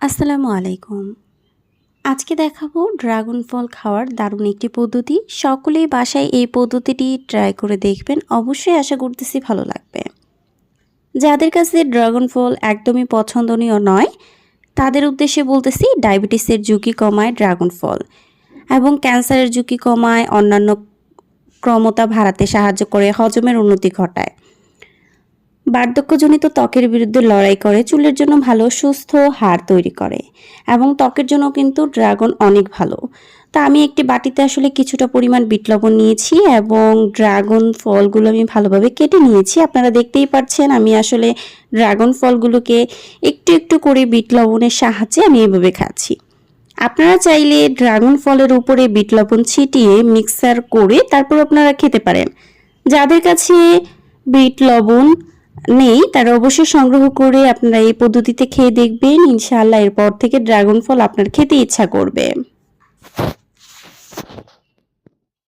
আসসালামু আলাইকুম। আজকে দেখাবো ড্রাগন ফল খাওয়ার দারুণ একটি পদ্ধতি। সকলেই বাসায় এই পদ্ধতিটি ট্রাই করে দেখবেন। অবশ্যই আশা করতেছি ভালো লাগবে। যাদের কাছে ড্রাগন ফল একদমই পছন্দনীয় নয়, তাদের উদ্দেশ্যে বলতেছি ডায়াবেটিসের ঝুঁকি কমায় ড্রাগন ফল এবং ক্যান্সারের ঝুঁকি কমায়, অন্যান্য ক্ষমতা বাড়াতে সাহায্য করে, হজমের উন্নতি ঘটায়। বার্ধক্যজনিত ত্বকের বিরুদ্ধে লড়াই করে, চুলের জন্য ভালো, সুস্থ হাড় তৈরি করে এবং ত্বকের জন্য কিন্তু ড্রাগন অনেক ভালো। তা আমি একটি বাটিতে আসলে কিছুটা পরিমাণ বিট লবণ নিয়েছি এবং ড্রাগন ফলগুলো আমি ভালোভাবে কেটে নিয়েছি। আপনারা দেখতেই পাচ্ছেন আমি আসলে ড্রাগন ফলগুলোকে একটু একটু করে বিট লবণের সাহায্যে আমি এভাবে খাচ্ছি। আপনারা চাইলে ড্রাগন ফলের উপরে বিট লবণ ছিটিয়ে মিক্সার করে তারপর আপনারা খেতে পারেন। যাদের কাছে বিট লবণ নেই তারা অবশ্যই সংগ্রহ করে আপনারা এই পদ্ধতিতে খেয়ে দেখবেন। ইনশাআল্লাহ এরপর থেকে ড্রাগন ফল আপনার খেতে ইচ্ছা করবে।